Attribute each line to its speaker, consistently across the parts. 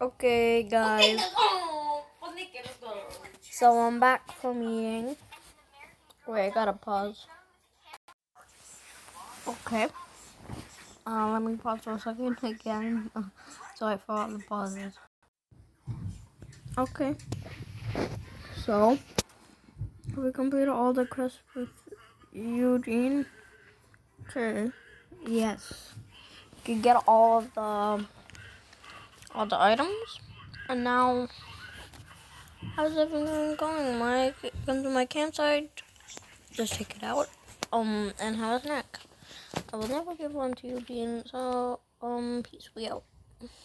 Speaker 1: Okay, guys. So I'm back from eating. Wait, I gotta pause. Okay. Let me pause for a second again. So I forgot the pauses. Okay. So we completed all the quests with Eugene. Okay. Yes. You get all the items, and now how's everything going? Come to my campsite. Just check it out. And have a snack. I will never give one to Eugene. So peace. We out.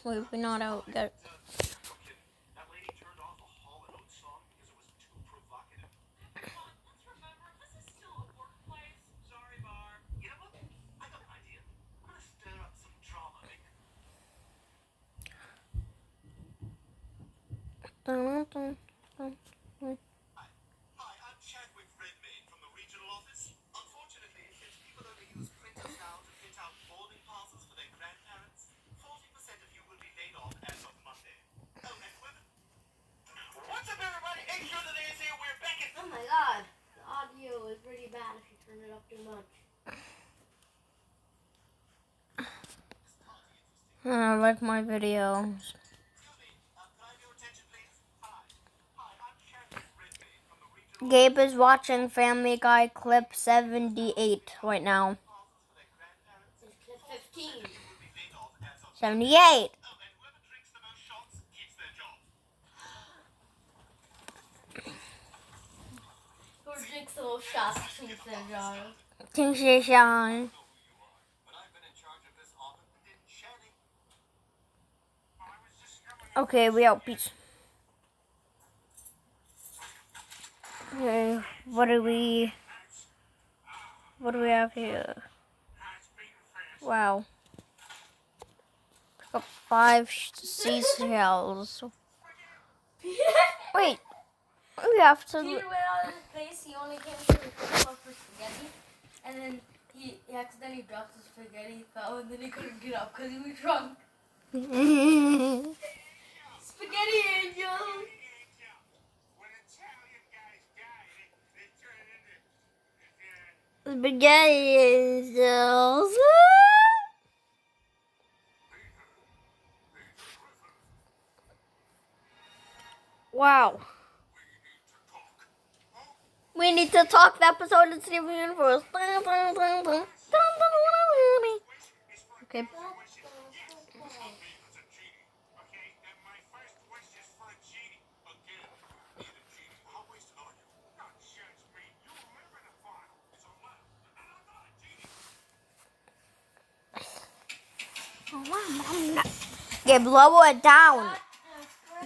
Speaker 1: We're not out yet. Dun, dun, dun, dun.
Speaker 2: Oh my god, the audio is pretty bad if you turn it up too much.
Speaker 1: Like my videos. Gabe is watching Family Guy clip 78 right now.
Speaker 2: It's clip 15.
Speaker 1: 78.
Speaker 2: Who drinks the most shots since their jar?
Speaker 1: Sean. Okay, we out. Peace. Okay, what do we have here? Wow. Pick up 5 seashells. Wait, we have to.
Speaker 2: Peter went out of his place, he only came to the cook for spaghetti, and then he accidentally dropped his spaghetti, fell, and then he couldn't get up because he was drunk. Spaghetti angel!
Speaker 1: Spaghetti angels. Wow. We need to talk the episode in Steven Universe. Okay. Gabe, lower it down.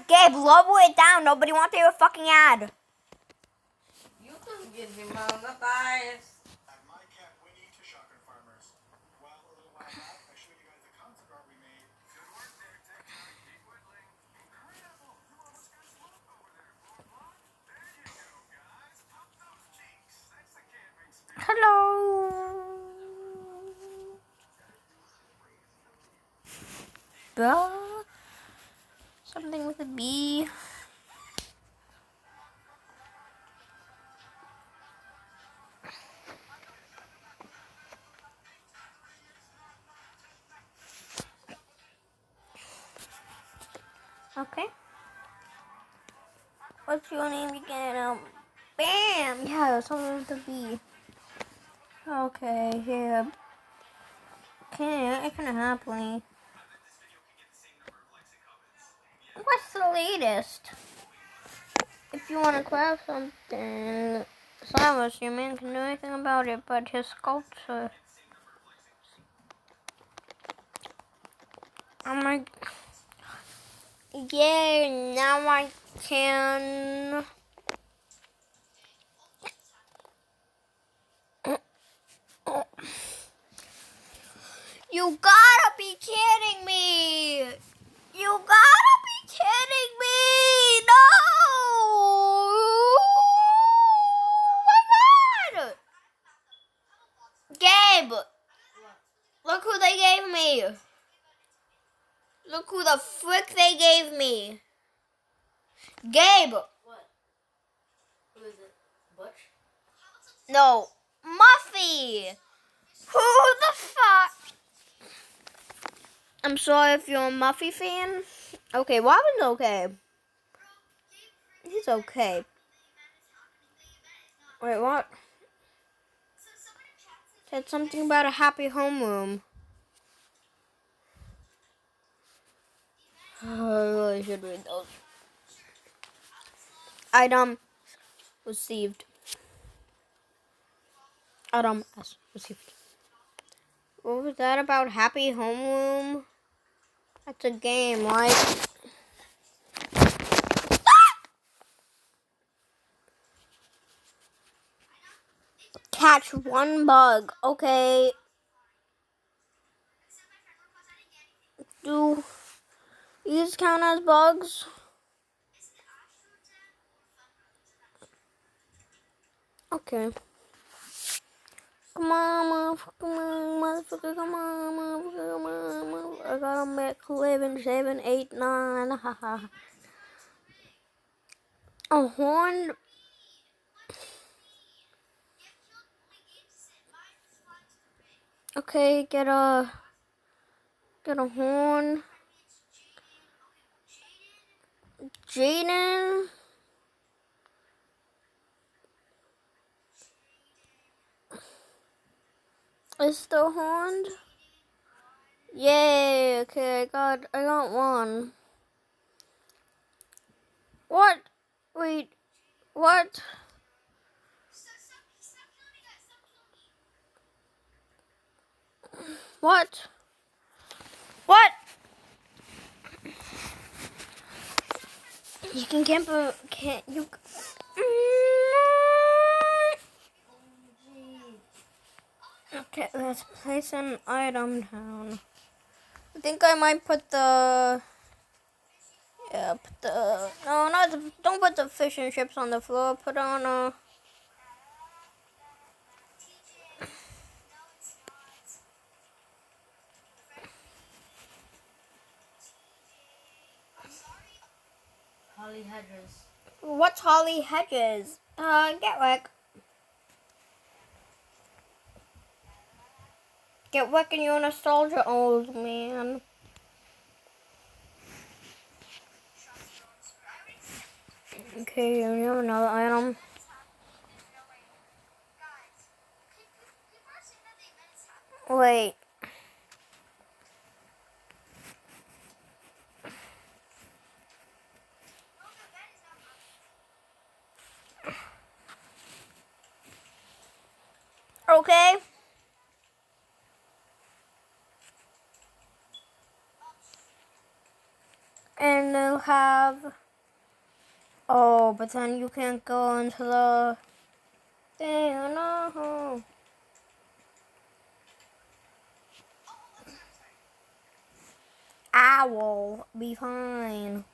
Speaker 1: Gabe, lower it down. Nobody wants to hear a fucking ad.
Speaker 2: You can get him on the bias.
Speaker 1: Hello. Something with a B. Okay. What's your name again? Bam! Yeah, something with a B. Okay, here. Okay, I can happily. What's the latest? If you want to craft something, Silas, your man can do anything about it, but his sculpture. I'm like, yeah, now I can. You gotta be kidding me! You gotta be kidding me! No! Oh my god! Gabe! Look who they gave me! Look who the frick they gave me. Gabe.
Speaker 2: What? Who is it? Butch?
Speaker 1: No. Muffy. Who the fuck? I'm sorry if you're a Muffy fan. Okay, Robin's okay. He's okay. Wait, what? Said something about a happy homeroom. I really should read those. Item received. Item S received. What was that about happy homeroom? That's a game, right? Catch one bug. Okay. Do these count as bugs? Okay. Come on, motherfucker, come on, motherfucker, come on, motherfucker. I gotta make 11, 7, 8, 9, haha. A horn. Okay, get a horn. Jaden. Is still horned? Yay! Okay, I got one. What? Wait, what? What? What? You can camp a can't you? Okay, let's place an item down. I think I might put the no, not the, don't put the fish and chips on the floor. Put on a.
Speaker 2: Holly Hedges.
Speaker 1: What's Holly Hedges? Get wreck. Get wreck in your nostalgia, old man. Okay, you have another item. Wait. Okay. And they'll have. Oh, but then you can't go into the thing. No. I will be fine.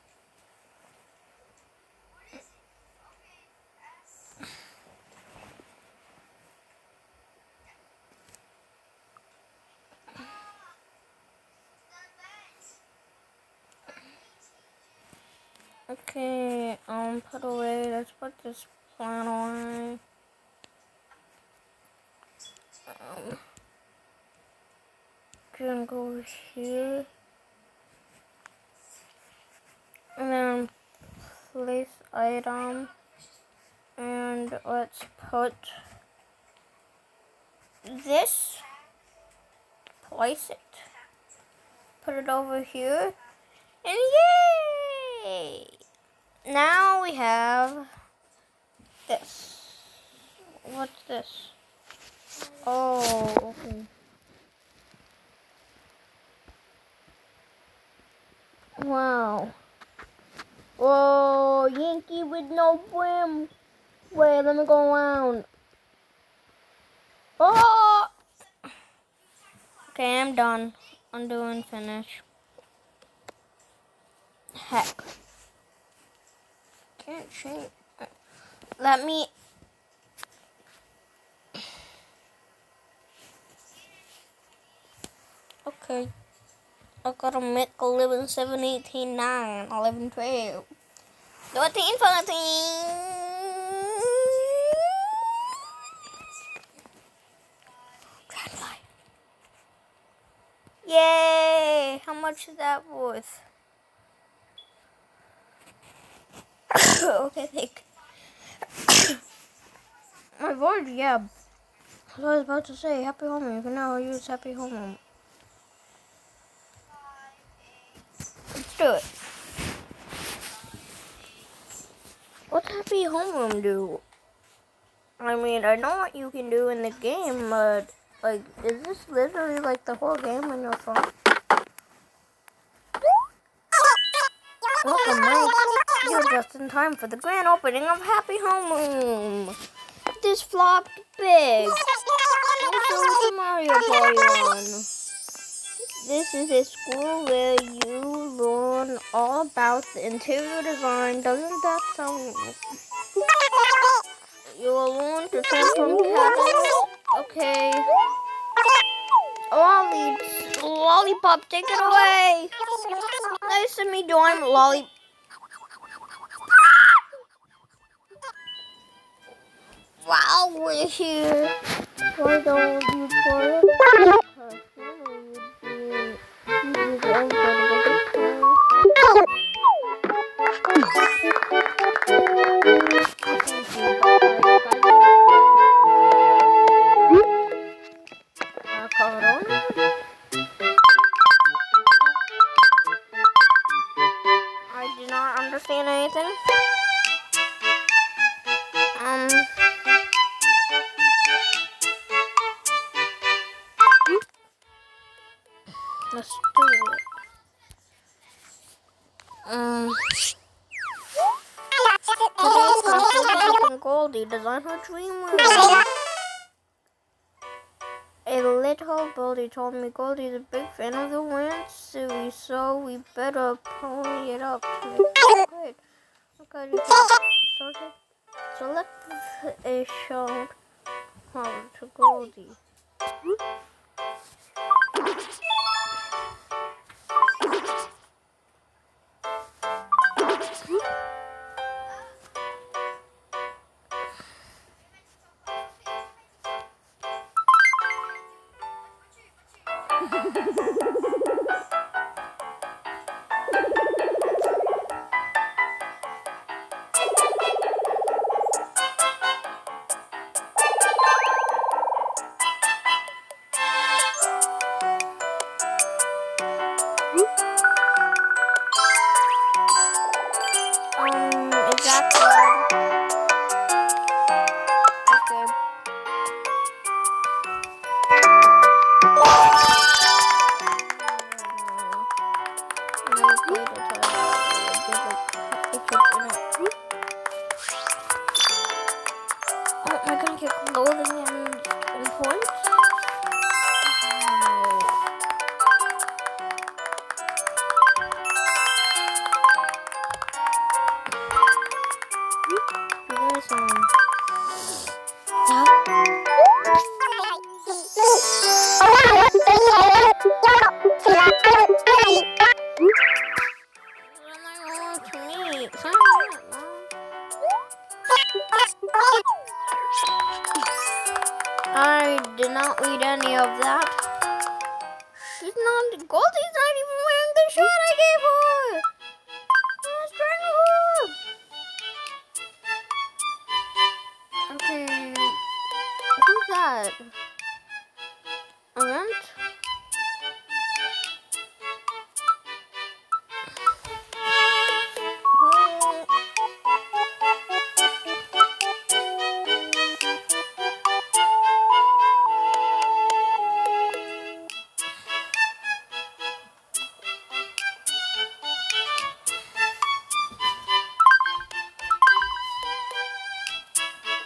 Speaker 1: Okay, put away. Let's put this plant away. Can go here. And then place item. And let's put this. Place it. Put it over here. And yay! Now we have this. What's this? Oh, okay. Wow. Whoa, Yankee with no brim. Wait, let me go around. Oh! Okay, I'm done. Undo and finish. Heck. Can't change. Let me. Okay. I got a Mick 11, 7, 18, 9, 11, 12, 13, 14. Yay! How much is that worth? Okay, think. My voice, yeah. I was about to say happy home. You can now use happy home. Let's do it. What's happy homeroom do? I mean, I know what you can do in the game, but like, is this literally like the whole game on your phone? Welcome, Mike. You're just in time for the grand opening of Happy Homeroom. This flopped big. Also with the Mario Party on. This is a school where you learn all about the interior design. Doesn't that sound... You will learn to transform cabins. Okay. Lollipop, take it away. Nice to meet you. I'm Lollipop. Wow, we're here. Why don't you try it? I do not understand anything. Let's do it. Today's consultant Goldie design her dream room. A little birdie told me Goldie's a big fan of the Ranch series, so we better pony it up to make it great. Okay, you can start it. Select a show to Goldie. Is that good? Okay. Oh, am I gonna get clothing and points? I did not read any of that. Goldie's not even wearing the shirt I gave her. Let's bring her. Okay. Who's that? Event?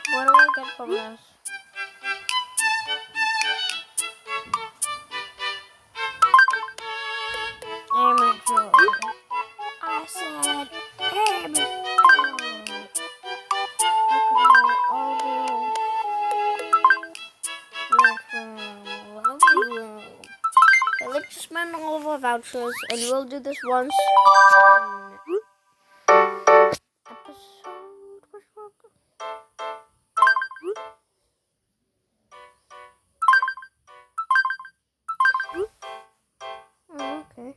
Speaker 1: What do I get from this? Amateur. I said amateur. Okay, let's just spend all of our outros, and we'll do this once. Oh, okay.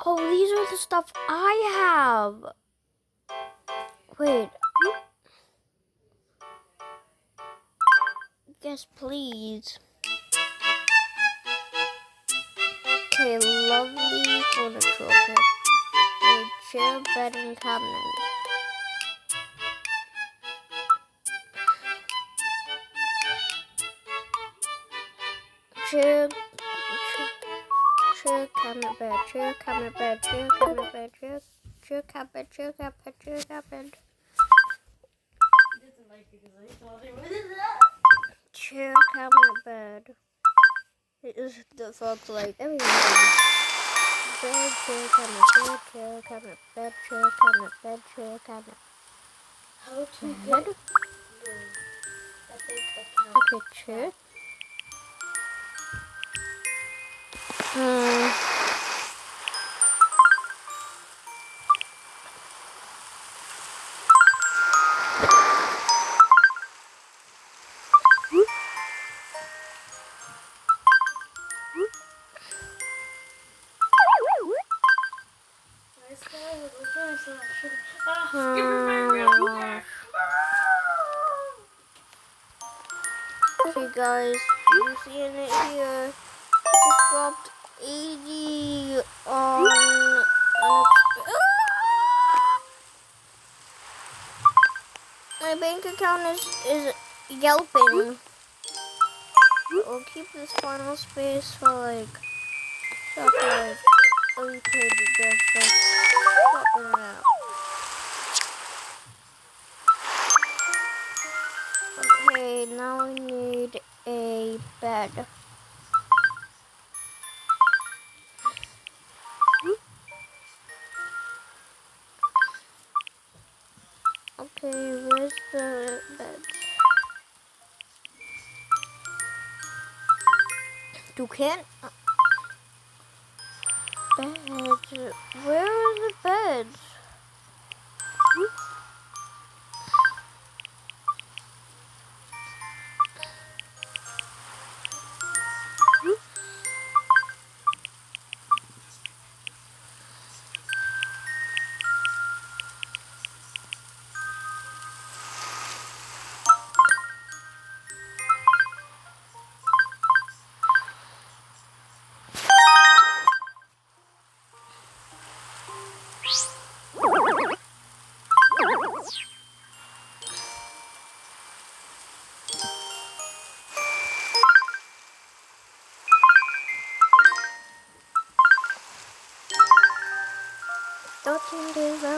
Speaker 1: Oh, these are the stuff I have. Wait. Yes, please. Okay, lovely furniture. Okay. A chair, bed, and cabinet. Chair, cabinet, bed, chair, cabinet, bed, chair, cabinet, bed, chair, cabinet, chair, cabinet, chair, cabinet.
Speaker 2: He doesn't like it because I told him, what is that?
Speaker 1: Chair, cabinet, bed. It is the fuck like everything. Bed, chair, cabinet, bed, chair, cabinet, bed, chair, cabinet, bed, chair, cabinet.
Speaker 2: How to
Speaker 1: Bed.
Speaker 2: get your Epic account?
Speaker 1: Okay, chair.
Speaker 2: This guy was looking so I should give me my real.
Speaker 1: Okay, guys, you seeing it here? Just dropped 80 on my bank account is yelping. We'll keep this final space for like stuff like okay, just like swapping it out. Okay, now we need a bed. Okay, where's the bed? You can't. Beds. Where are the beds?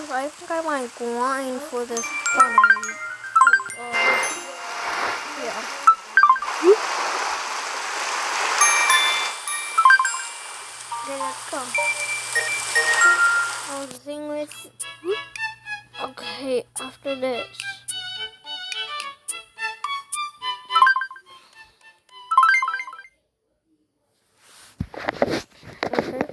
Speaker 1: I think I might grind for this one. Yeah. Okay, let's go. Oh, the thing with... Okay, after this. Okay.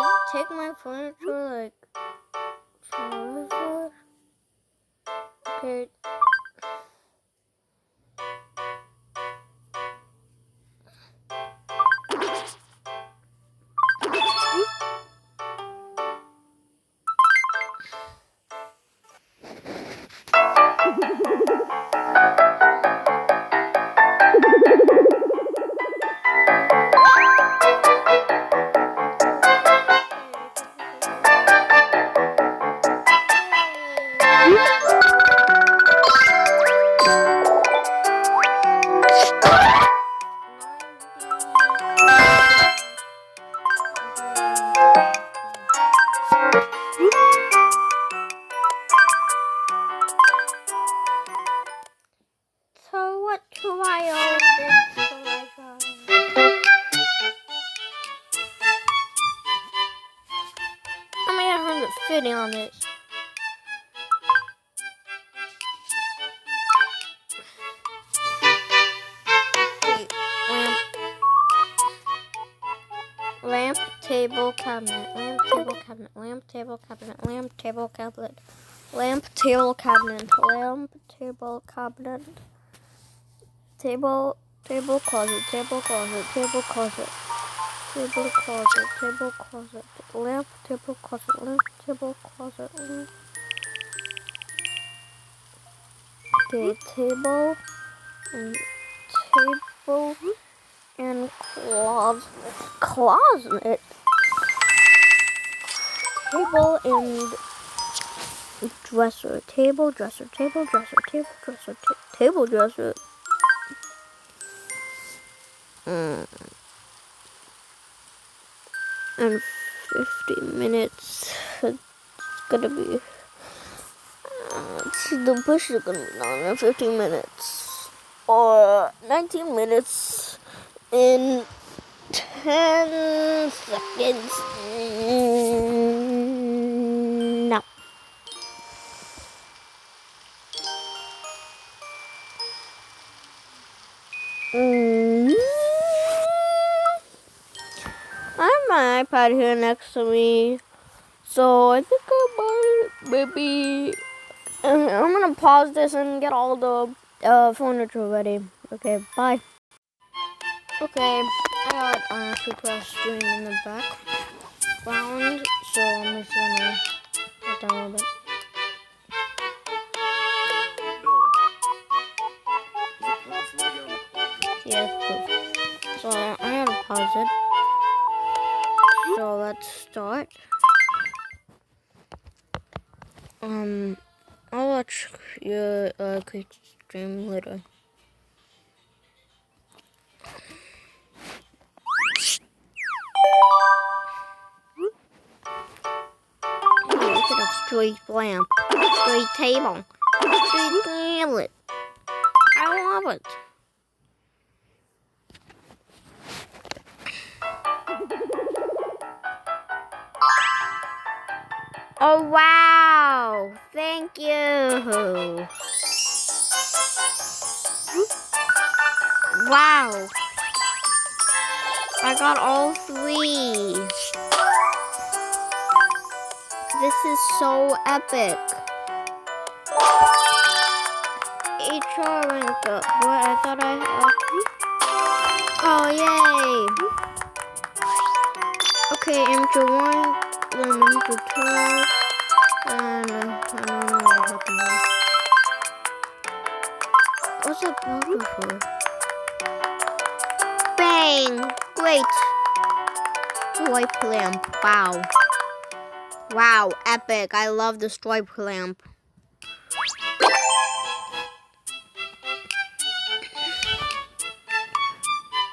Speaker 1: Does it take my furniture like forever? Okay. So what do I owe this for my God? How many 150 on this? table cabinet, lamp table cabinet, lamp table cabinet, lamp table cabinet, lamp table cabinet, lamp table cabinet, table closet, table closet, table closet, table closet, table closet, lamp table closet, lamp table closet, lamp. Okay, table and closet, table and dresser, table dresser, table dresser, table dresser, table dresser. And 50 minutes. It's gonna be. The push is gonna be done in 15 minutes or 19 minutes in 10 seconds. No. I have my iPad here next to me, so I think I might maybe. I'm gonna pause this and get all the furniture ready. Okay, bye. Okay, I got Super stream in the background, so I'm just gonna get down a little bit. Yes, so I gotta pause it. So let's start. I'll watch your quick stream later. Look at a straight lamp, straight table, straight tablet. I love it. Oh wow! Thank you. Wow! I got all 3. This is so epic. HR rank up. What? I thought I had. Oh, yay. Okay, amateur 1, then amateur 2, and I don't know what happened. What's that buzzer for? Bang! Great. Stripe lamp. Wow. Wow, epic. I love the stripe lamp.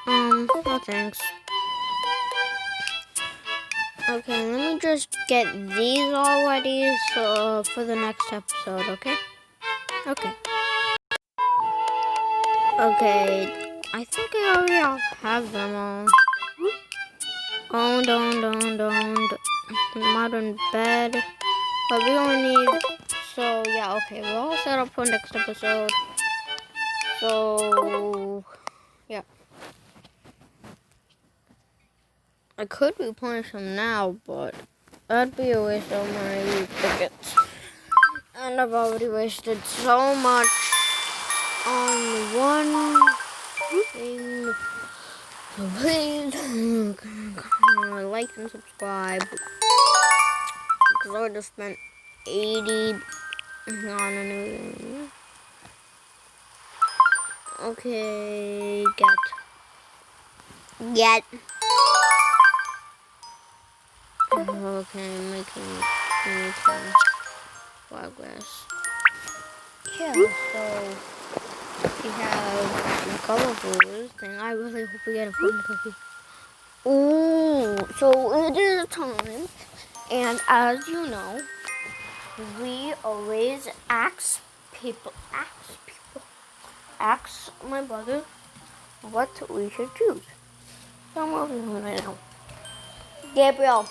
Speaker 1: No thanks. Okay, let me just get these all ready so for the next episode, okay? Okay. Okay, I think I already have them all. Modern bed. But we only need, so yeah, okay, we're all set up for next episode. So, yeah. I could be punished them now, but that'd be a waste of my tickets. And I've already wasted so much on one thing. So please, like and subscribe. Because I just spent 80 on a new. Okay, get. Okay, making progress. Yeah, so we have the colorful thing. I really hope we get a fun cookie. Ooh, so it is time, and as you know, we always ask my brother what we should choose. So I'm over here right now. Gabriel,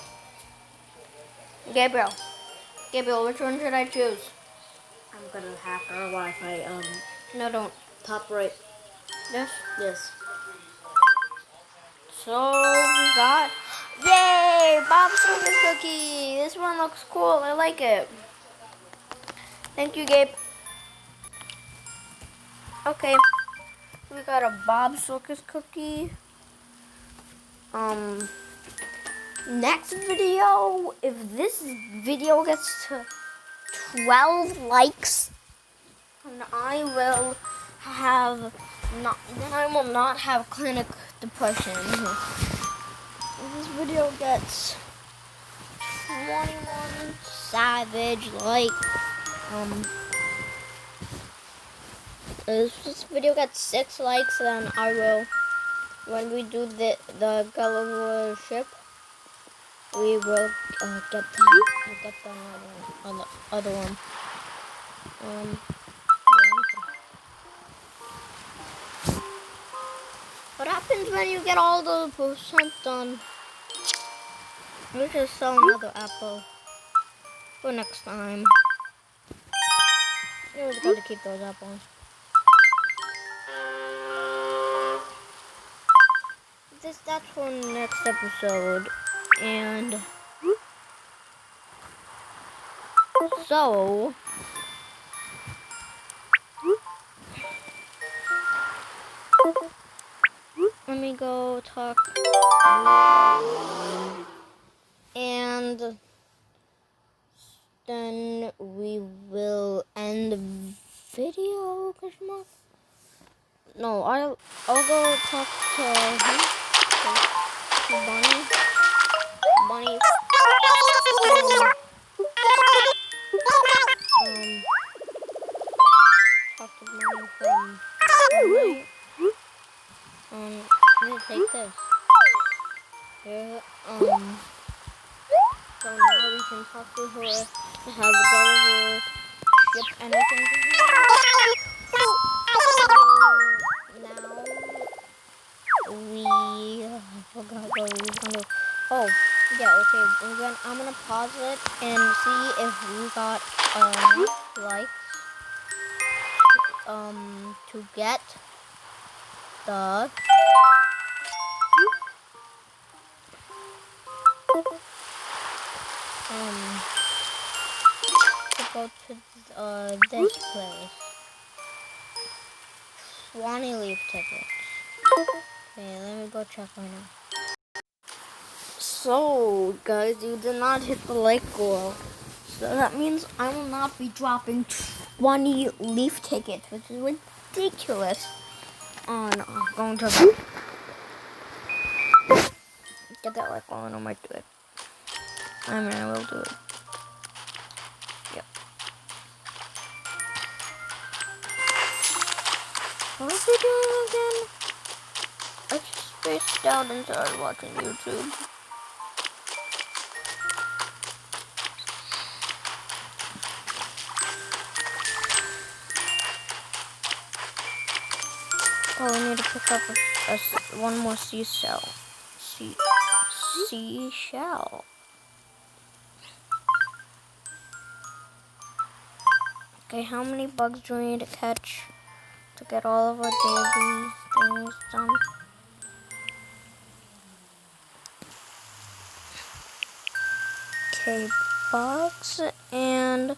Speaker 1: which one should I choose?
Speaker 2: I'm gonna hack our Wi-Fi.
Speaker 1: No, don't.
Speaker 2: Top right.
Speaker 1: This?
Speaker 2: Yes.
Speaker 1: So we got Yay! Bob Circus cookie! This one looks cool. I like it. Thank you, Gabe. Okay. We got a Bob Circus cookie. Next video, if this video gets to 12 likes, then I will not have clinic depression. If this video gets 21 savage if this video gets 6 likes, then I will, when we do the Gulliver ship, we will get the other one. What happens when you get all the percent done? We'll just sell another apple for next time. We're going to keep those apples. That's for next episode. And so let me go talk. And then we will end the video. Question mark? No, I'll go talk to him. To Bunny. Bunny. Talk to Bunny from Bunny. I'm gonna take this. Here, so now we can talk to her to have a Gulliver ship anything to her. So now we forgot what we were gonna do. Oh, yeah, okay. I'm gonna pause it and see if we got likes to get the to go to this place. Swanee Leaf tickets. Okay, let me go check right now. So, guys, you did not hit the like goal. So that means I will not be dropping 20 Leaf tickets, which is ridiculous. On going to get that like goal and I might do it. I mean, I will do it. Yep. What was I doing again? I just spaced out and started watching YouTube. Oh, I need to pick up one more seashell. Seashell. Okay, how many bugs do we need to catch to get all of our daily things done? Okay, bugs and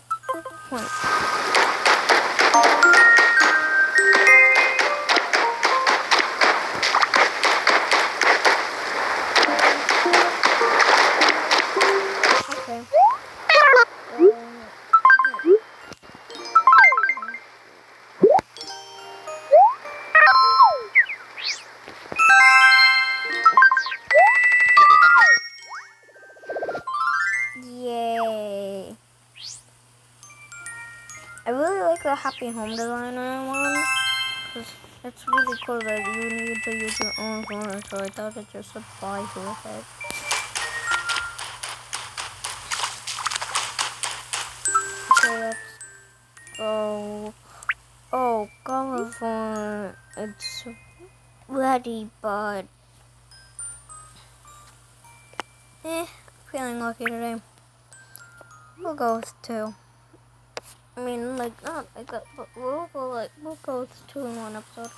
Speaker 1: points. Yay! I really like the Happy Home Designer one because it's really cool that you need to use your own furniture. I thought it just applies with it. Okay, let's go. Oh, Gulliver, it's ready, but feeling lucky today. We'll go with 2. I mean, like, not like that, but we'll go with 2 in one episode.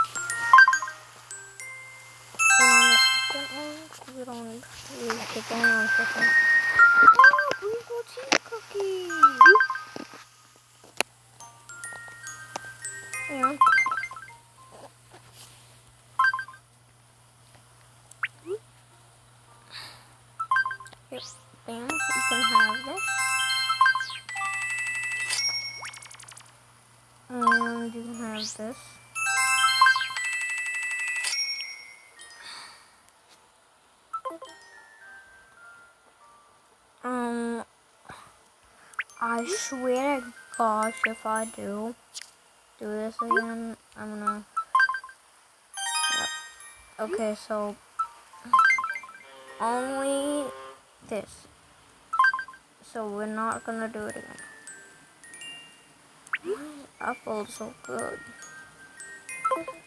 Speaker 1: And on the second one, we don't really take anyone for fun. Oh, Bluebell tea cookie. Yeah. Here, bam. You can have this. And you can have this. I swear to gosh, if I do this again, I'm gonna... Okay, so... Only this. So we're not gonna do it again. Apple's so good.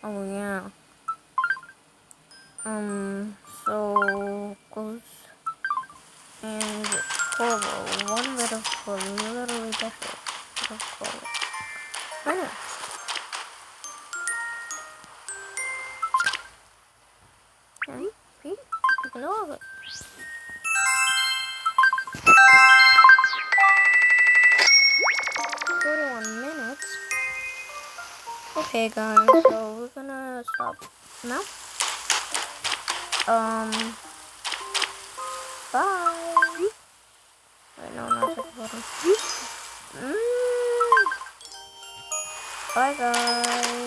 Speaker 1: Oh yeah. So goes and Corvo. One bit of Corvo. Literally just a bit of Corvo. Why not? Okay. Pete, you can know of it. 41 minutes. Okay guys, so we're gonna stop now. Bye. Wait, no, not the bottom. Bye guys.